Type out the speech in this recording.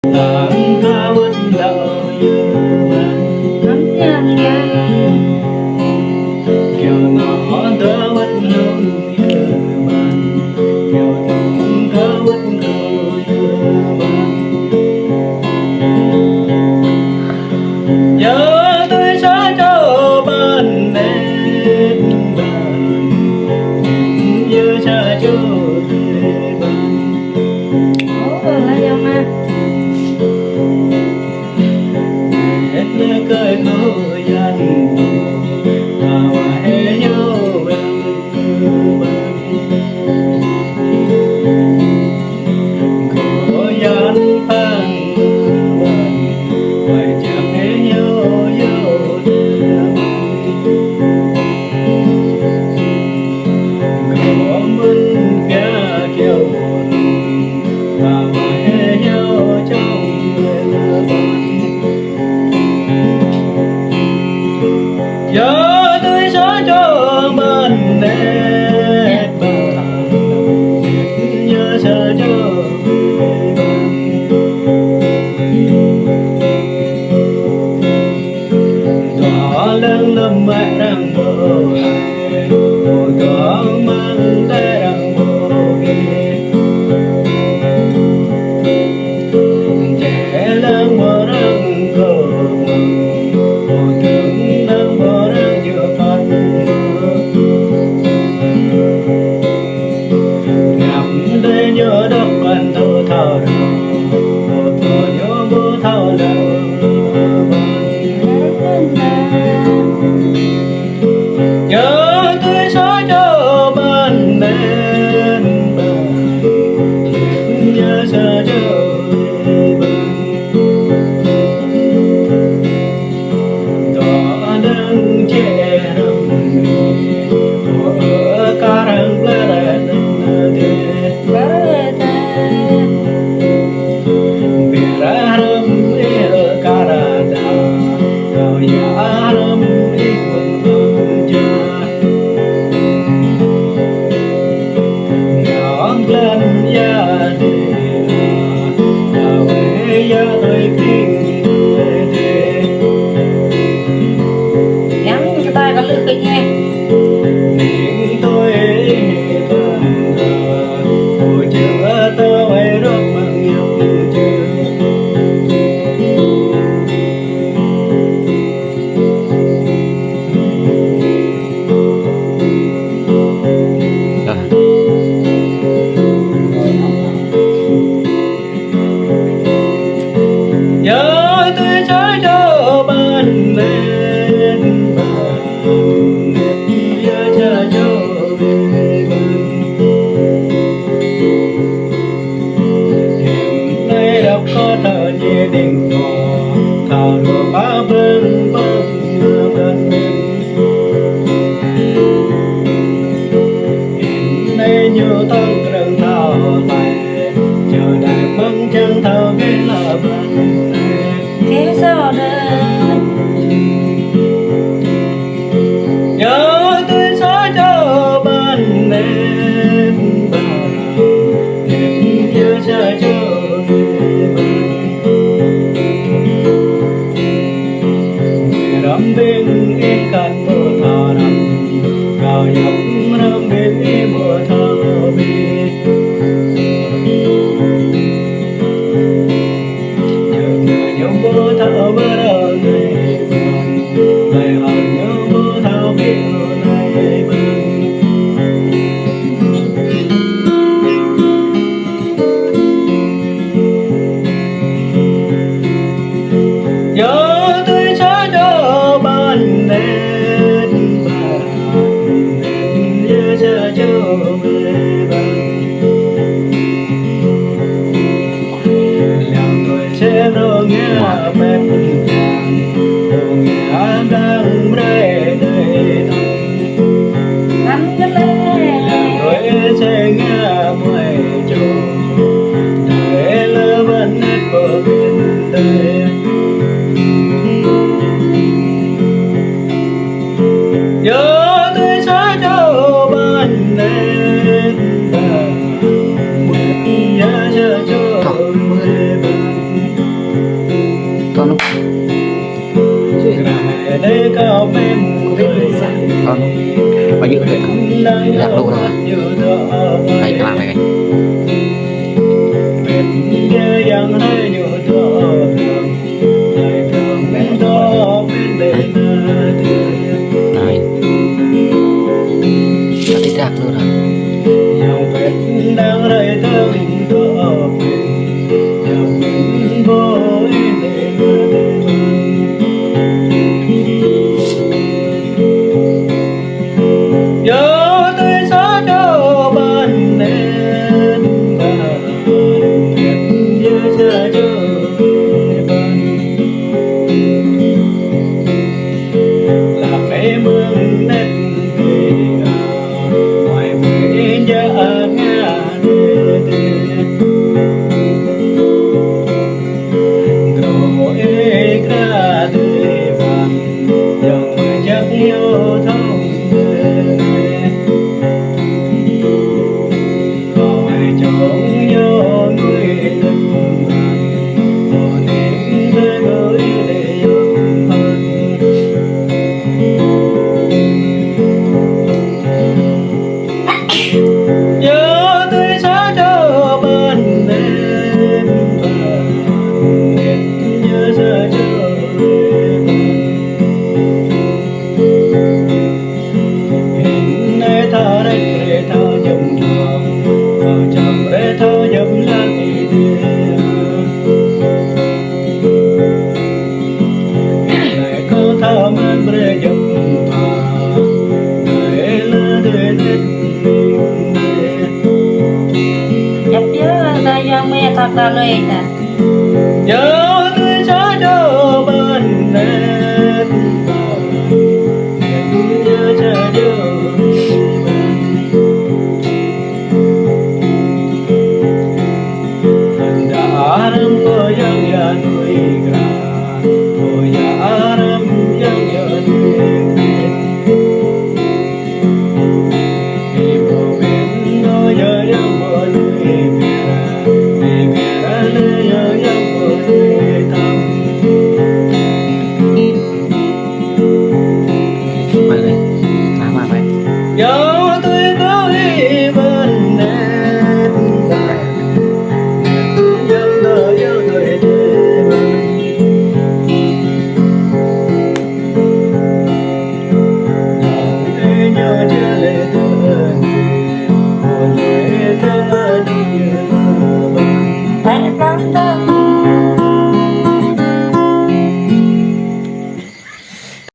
Tháng ca vẫn lỡ như vẫn Nắng nhàn nhạt kêu ngõ tớ vẫn luôn như bạn, kêu thùng tớ vẫn luôn như bạn. Nhớ tôi sẽ cho bạn đến bạn, nhớ sẽ cho tôi bạn. Ủa là gì mà Hết nhớ cười khổ gian ta mãi nhớ em bạn. Khổ gian phang bạn ngoài chẳng để nhớ nhớ thương. Khổ mân kia kêu buồn ta mãi nhớ trong em bạn. Giờ tôi sẽ cho bạn nét bạn, nhớ sẽ cho bạn. Tỏ lớn lâm mẹ đang bờ này, một tỏ mang tay đang bờ kia. Trẻ lớn bờ đang cờ mừng, một tướng đang bờ đang giữa con mơ. Ngắm đây nhớ đốc quan thơ thao đầu, một thơ nhớ bố thao đầu. Nhớ tôi sẽ cho bạn đến bạn, nhớ sẽ cho bạn. Đó đang che răng mi, ở cả răng lê đèn đê. Biraram ir karada, kau yaram ikut manja. Ngọn lên ya dira, dawe ya đôi kinh thế. Gắn cho tay có lượt kịch nha. Nên tôi ban thờ, ôi chưa tao ấy rất bằng nhau chưa. Nhớ tôi sẽ cho bạn đến bạn, nhớ sẽ cho về bạn. Hiện nay đọc có thơ như đình cò, thảo đùa phá vương bông bên bên. Hiện nay nhiều tăng trường thảo lại, chờ đại mong chẳng thao biết là bạn. Thế sao đây Nhớ tôi sẽ cho bạn đến bạn, nhớ sẽ cho bạn. Người đắm bên cái căn mơ thờ nằm, cao nhập đắm bên cái mơ thờ bên. Nhớ bố thao bơ đờ này bạn, lại hỏi nhớ bố thao biết này bạn. Nhớ tôi sẽ cho bạn đến bạn, nhớ sẽ cho về bạn. Lòng tôi sẽ đâu nghe bên càng, đâu nghe đang rơi đầy nắng. ngắn cái lê Lòng tôi sẽ nghe mùi chỗ, đời lỡ vẫn hết bờ bên đời. Nhớ tôi sẽ cho bạn đến bạn, nhớ sẽ cho về bạn. con lúc để có bên con bao nhiêu tuổi lạc độ rồi này các bạn này yang hai nhớ thơ lại thương bên đó bên bên này ta thích lạc luôn rồi yang bên đang rơi thơ thơ bên yang bên vô để nhớ tới gió cho ban đêm và nhớ giờ cho ban làm em mương nét về ngoài về giờ ngã rồi ra đời vàng dòng chắc yêu thông khỏi trốn nhớ người tình một đêm với gửi để yêu hơn nhớ tới giá cho bên đêm và nhớ giờ cho hình này thao đây để thao nhầm thầm vào chồng để thao nhầm lan đi này có thao man để nhầm thầm để là để nhập nhớ ta do mẹ thật là lời nè